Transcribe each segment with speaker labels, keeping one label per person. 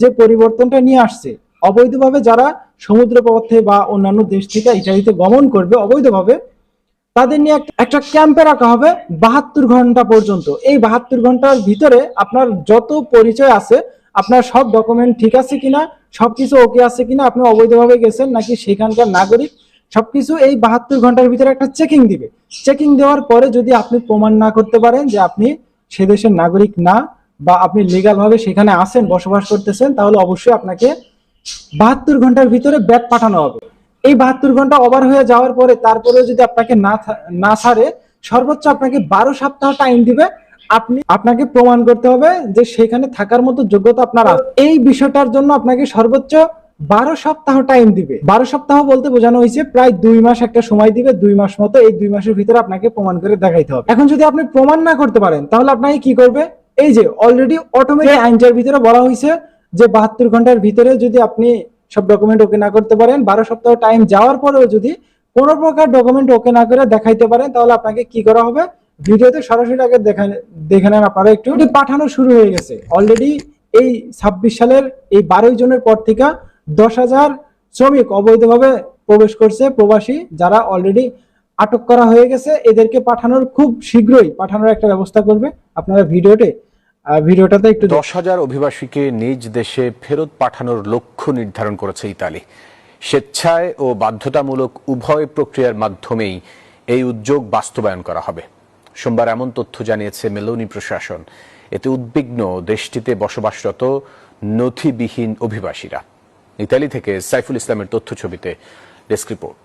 Speaker 1: যে পরিবর্তনটা নিয়ে আসছে, অবৈধভাবে যারা সমুদ্র পথে বা অন্যান্য দেশ থেকে ইটালিতে গমন করবে অবৈধভাবে, তাদের নিয়ে একটা ক্যাম্পে রাখা হবে 72 ঘন্টা পর্যন্ত। এই 72 ঘন্টার ভিতরে আপনার যত পরিচয় আছে, আপনার সব ডকুমেন্ট ঠিক আছে কিনা, সবকিছু ওকে আছে কিনা, আপনি অবৈধভাবে গেছেন নাকি সেখানকার নাগরিক, সবকিছু এই 72 ঘন্টার ভিতরে একটা চেকিং দিবে। চেকিং দেওয়ার পরে যদি আপনি প্রমাণ না করতে পারেন যে আপনি সে দেশের নাগরিক না, বা আপনি লিগাল ভাবে সেখানে আছেন, বসবাস করতেছেন, তাহলে অবশ্যই আপনাকে 72 ঘন্টার ভিতরে ব্যাক পাঠানো হবে। এই 72 ঘন্টা ওভার হয়ে যাওয়ার পরে তারপরেও যদি আপনাকে না ছাড়ে, সর্বোচ্চ আপনাকে 12 সপ্তাহ টাইম দিবে। আপনাকে প্রমাণ করতে হবে যে সেখানে থাকার মতো যোগ্যতা আপনার আছে। এই বিষয়টার জন্য আপনাকে সর্বোচ্চ 12 সপ্তাহ টাইম দিবে। 12 সপ্তাহ বলতে বোঝানো হয়েছে প্রায় 2 মাস একটা সময় দিবে, 2 মাস মতো। এই 2 মাসের ভিতরে আপনাকে প্রমাণ করে দেখাইতে হবে। এখন যদি আপনি প্রমাণ না করতে পারেন, তাহলে আপনাকে কি করবে? এই যে অলরেডি অটোমেটিক আইনটার ভিতরে বলা হয়েছে যে 72 ঘন্টার ভিতরে যদি আপনি সব ডকুমেন্ট ওকে না করতে পারেন, 12 সপ্তাহ টাইম যাওয়ার পরেও যদি কোনো প্রকার ডকুমেন্ট ওকে না করে দেখাইতে পারেন, তাহলে আপনাকে কি করা হবে? ভিডিওতে সরাসরি আগে দেখে নেন আপনারা একটু। পাঠানো শুরু হয়ে গেছে অলরেডি। এই 26 সালের এই 12 জনের পর থেকে 10,000 শ্রমিক অবৈধভাবে প্রবেশ করছে, প্রবাসী যারা অলরেডি আটক করা হয়ে গেছে। এদেরকে পাঠানোর খুব শীঘ্রই পাঠানোর একটা ব্যবস্থা করবে। আপনারা ভিডিওটাতে একটু
Speaker 2: 10,000 অভিবাসীকে নিজ দেশে ফেরত পাঠানোর লক্ষ্য নির্ধারণ করেছে ইতালি। স্বেচ্ছায় ও বাধ্যতামূলক উভয় প্রক্রিয়ার মাধ্যমেই এই উদ্যোগ বাস্তবায়ন করা হবে। সোমবার এমন তথ্য জানিয়েছে মেলোনি প্রশাসন। এতে উদ্বিগ্ন দেশটিতে বসবাসরত নথিবিহীন অভিবাসীরা। ইতালি থেকে সাইফুল ইসলামের তথ্য ছবিতে ডেস্ক রিপোর্ট।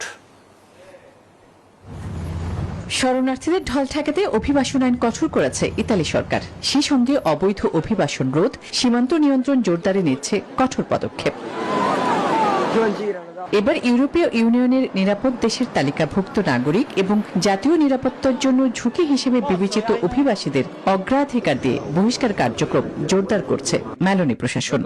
Speaker 3: শরণার্থীদের ঢল ঠেকাতে অভিবাসন আইন কঠোর করেছে ইতালি সরকার। সেই সঙ্গে অবৈধ অভিবাসন রোধ, সীমান্ত নিয়ন্ত্রণ জোরদারে নিচ্ছে কঠোর পদক্ষেপ। এবার ইউরোপীয় ইউনিয়নের নিরাপদ দেশের তালিকাভুক্ত নাগরিক এবং জাতীয় নিরাপত্তার জন্য ঝুঁকি হিসেবে বিবেচিত অভিবাসীদের অগ্রাধিকার দিয়ে বহিষ্কার কার্যক্রম জোরদার করছে মেলোনি প্রশাসন।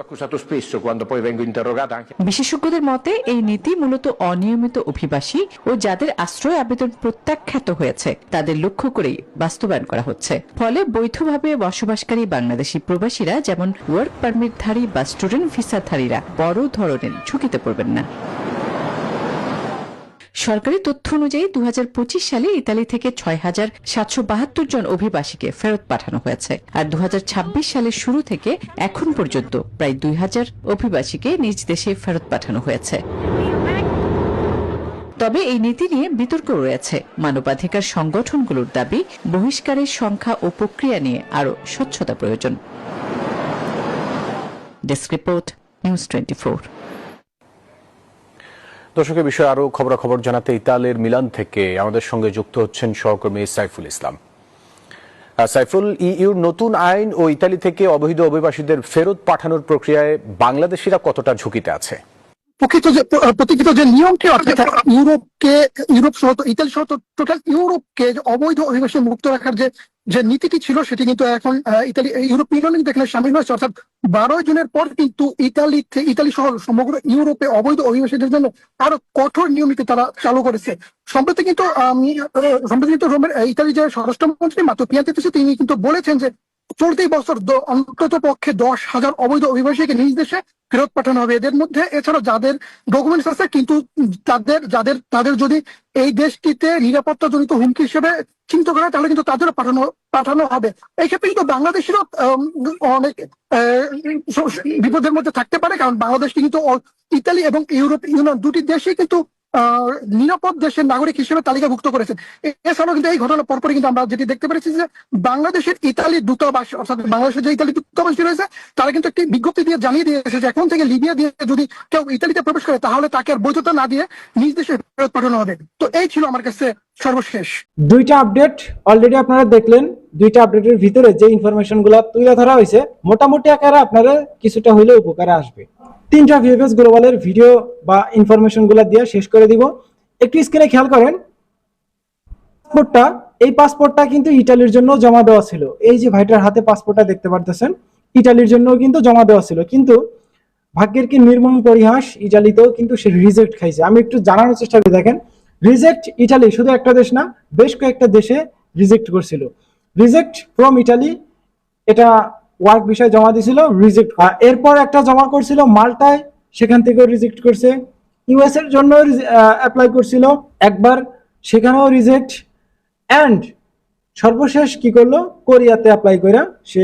Speaker 3: বিশেষজ্ঞদের মতে এই নীতি মূলত অনিয়মিত অভিবাসী ও যাদের আশ্রয় আবেদন প্রত্যাখ্যাত হয়েছে তাদের লক্ষ্য করেই বাস্তবায়ন করা হচ্ছে। ফলে বৈধভাবে বসবাসকারী বাংলাদেশি প্রবাসীরা যেমন ওয়ার্ক পারমিটধারী বা স্টুডেন্ট ভিসাধারীরা বড় ধরনের ঝুঁকিতে পড়বেন না। সরকারি তথ্য অনুযায়ী 2025 সালে ইতালি থেকে 6,772 জন অভিবাসীকে ফেরত পাঠানো হয়েছে। আর 2026 সালের শুরু থেকে এখন পর্যন্ত প্রায় 2,000 অভিবাসীকে নিজ দেশে ফেরত পাঠানো হয়েছে। তবে এই নীতি নিয়ে বিতর্ক রয়েছে। মানবাধিকার সংগঠনগুলোর দাবি, বহিষ্কারের সংখ্যা ও প্রক্রিয়া নিয়ে আরও স্বচ্ছতা প্রয়োজন। Desk report, news 24।
Speaker 2: দর্শকের বিষয়ে আরো খবরাখবর জানাতে ইতালির মিলান থেকে আমাদের সঙ্গে যুক্ত হচ্ছেন সহকর্মী সাইফুল ইসলাম। সাইফুল, ইইউর নতুন আইন ও ইতালি থেকে অবৈধ অভিবাসীদের ফেরত পাঠানোর প্রক্রিয়ায় বাংলাদেশিরা কতটা ঝুঁকিতে আছে?
Speaker 4: প্রকৃত যে নিয়মটি, অর্থাৎ ইউরোপ সহ ইতালি সহ টোটাল ইউরোপকে অবৈধ অভিবাসী মুক্ত রাখার যে নীতিটি ছিল, সেটি কিন্তু এখন ইউরোপীয় ইউনিয়ন দেখলে সামিল হয়েছে। অর্থাৎ 12 জনের পর কিন্তু ইতালি সহ সমগ্র ইউরোপে অবৈধ অভিবাসীদের জন্য আরো কঠোর নিয়মনীতি তারা চালু করেছে। সম্প্রতি কিন্তু রোমের ইতালি যে স্বরাষ্ট্রমন্ত্রী মাত্র পিয়ান্তেসি, তিনি কিন্তু বলেছেন যে চলতি বছর অন্তত পক্ষে 10,000 অবৈধ অভিবাসীকে নিজ দেশে ফেরত পাঠানো হবে। এদের মধ্যে এছাড়াও যাদের ডকুমেন্টস আছে কিন্তু তাদের যদি এই দেশটিতে নিরাপত্তা জনিত হুমকি হিসেবে চিন্তা করে, তাহলে কিন্তু তাদেরও পাঠানো হবে। এই ক্ষেত্রে কিন্তু বাংলাদেশেরও অনেক বিপদের মধ্যে থাকতে পারে, কারণ বাংলাদেশ কিন্তু ইতালি এবং ইউরোপীয় ইউনিয়ন দুটি দেশই কিন্তু নিরাপদ দেশের নাগরিক হিসেবে তালিকাভুক্ত করেছেন। এছাড়াও কিন্তু এই ঘটনার পরপরই কিন্তু আমরা যেটি দেখতে পেরেছি যে বাংলাদেশের ইতালির দূতাবাস, অর্থাৎ বাংলাদেশের যে ইতালি দূতাবাসটি রয়েছে, তারা কিন্তু একটি বিজ্ঞপ্তি দিয়ে জানিয়ে দিয়েছে যে এখন থেকে লিবিয়া দিয়ে যদি কেউ ইতালিতে প্রবেশ করে, তাহলে তাকে আর বৈধতা না দিয়ে নিজ দেশে ফেরত পাঠানো হবে। তো এই ছিল আমার কাছে সর্বশেষ
Speaker 1: দুইটা আপডেট অলরেডি আপনারা দেখলেন। দুইটা আপডেটের ভিতরে যে ইনফরমেশন গুলা তুলে ধরা হয়েছে, মোটামুটি আকারে আপনারা কিছুটা হইলে উপকারে আসবে। 3টা ভিএফএস গ্লোবালের ভিডিও বা ইনফরমেশন গুলা দিয়ে শেষ করে দিব। একটু স্ক্রিনে খেয়াল করেন, এই পাসপোর্টটা কিন্তু ইটালির জন্য জমা দেওয়া ছিল। এই যে ভাইটার হাতে পাসপোর্টটা দেখতে পারতেছেন, ইটালির জন্য কিন্তু জমা দেওয়া ছিল, কিন্তু ভাগ্যের কি নির্মম পরিহাস, ইটালিতেও কিন্তু সে রিজেক্ট খাইছে। আমি একটু জানানোর চেষ্টা করি। দেখেন, রিজেক্ট ইটালি শুধু একটা দেশ না, বেশ কয়েকটা দেশে রিজেক্ট করছিল। রিজেক্ট ফ্রম ইটালি, এটা ওয়ার্ক বিষয় জমা দিয়েছিল, রিজেক্ট। এরপর একটা জমা করছিল মাল্টায়, সেখান থেকেও রিজেক্ট করছে। ইউএস এর জন্য অ্যাপ্লাই করছিল একবার, সেখানেও রিজেক্ট। অ্যান্ড সর্বশেষ কি করলো, কোরিয়াতে অ্যাপ্লাই করে সে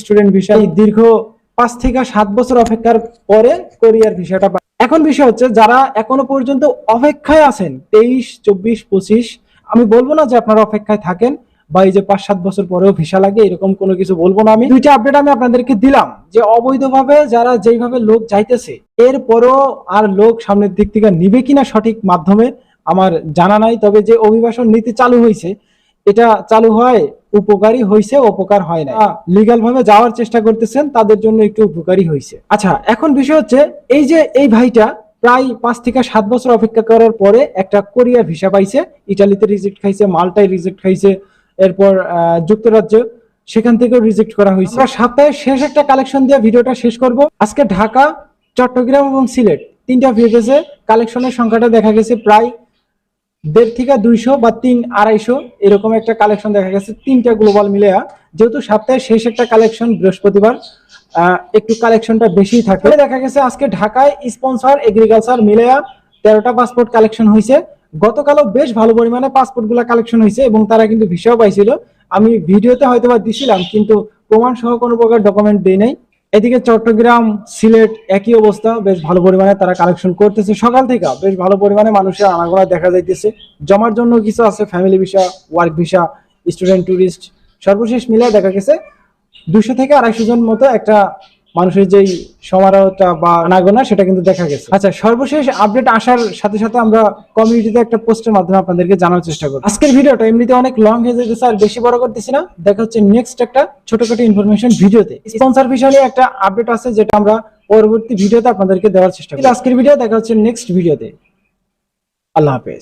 Speaker 1: স্টুডেন্ট ভিসা দীর্ঘ 5 থেকে 7 বছর অপেক্ষার পরে কোরিয়ার ভিসাটা পায়। এখন বিষয় হচ্ছে যারা এখনো পর্যন্ত অপেক্ষায় আছেন 23, 24, 25, আমি বলবো না যে আপনারা অপেক্ষায় থাকেন বা এই যে 5-7 বছর পরেও ভিসা লাগে, এরকম কোনো কিছু বলবো না। আমি দুইটা আপডেট আমি আপনাদেরকে দিলাম যে অবৈধভাবে যারা যেইভাবে লোক যাইতেছে, এরপরও আর লোক সামনের দিক থেকে নিবে কিনা সঠিক মাধ্যমে আমার জানা নাই। তবে যে অভিবাসন নীতি চালু হয়েছে, এটা চালু হয় উপকারী হয়েছে, অপকার হয় না। লিগ্যাল ভাবে যাওয়ার চেষ্টা করতেছেন তাদের জন্য একটু উপকারী হয়েছে। আচ্ছা, এখন বিষয় হচ্ছে এই যে এই ভাইটা প্রায় 5 থেকে 7 বছর অপেক্ষা করার পরে একটা কোরিয়ার ভিসা পাইছে। ইটালিতে রিজেক্ট খাইছে, মাল্টায় রিজেক্ট খাইছে, এরপর যুক্তরাজ্য, সেখান থেকেও রিজেক্ট করা হয়েছে। সপ্তাহের শেষ একটা কালেকশন দিয়ে ভিডিওটা শেষ করব। আজকে ঢাকা, চট্টগ্রাম এবং সিলেট 3টা ভিডিওতে কালেকশনের সংখ্যাটা দেখা গেছে প্রায় 1.5 থেকে 200 বা 300-250 এরকম একটা কালেকশন দেখা গেছে 3টা গ্লোবাল মিলে। যেহেতু সপ্তাহের শেষ একটা কালেকশন বৃহস্পতিবার, একটু কালেকশনটা বেশি থাকে। দেখা গেছে আজকে ঢাকায় স্পন্সর এগ্রিকালচার মিলে 13টা পাসপোর্ট কালেকশন হয়েছে। গতকালও বেশ ভালো পরিমাণে পাসপোর্ট গুলা কালেকশন হয়েছে এবং তারা কিন্তু ভিসাও পাইছিল। আমি ভিডিওতে হয়তো বা দিছিলাম, কিন্তু প্রমাণ সহ কোনো প্রকার ডকুমেন্ট দেই নাই। এদিকে চট্টগ্রাম, সিলেট একই অবস্থা, বেশ ভালো পরিমাণে তারা কালেকশন করতেছে। সকাল থেকে বেশ ভালো পরিমাণে মানুষের আনাগোনা দেখা যাইতেছে। জমার জন্য কিছু আছে, family visa, work visa, student, tourist, সর্বশেষ মিলে দেখা গেছে 200 থেকে 250 জন মতো একটা মানুষের যেই সমারোহটা বা আনাগোনা সেটা কিন্তু দেখা গেছে। আচ্ছা, সর্বশেষ আপডেট আসার সাথে সাথে আমরা কমিউনিটিতে একটা পোস্টের মাধ্যমে আপনাদেরকে জানার চেষ্টা করব। আজকের ভিডিওটা এমনিতে অনেক লং হয়ে যেতেছে, আর বেশি বড় করতেছি না। দেখা হচ্ছে নেক্সট একটা ছোটখাটো ইনফরমেশন ভিডিওতে। স্পন্সর ভিসা নিয়ে একটা আপডেট আছে, যেটা আমরা পরবর্তী ভিডিওতে আপনাদেরকে দেওয়ার চেষ্টা করব। আজকের ভিডিও দেখা হচ্ছে নেক্সট ভিডিওতে। আল্লাহ হাফেজ।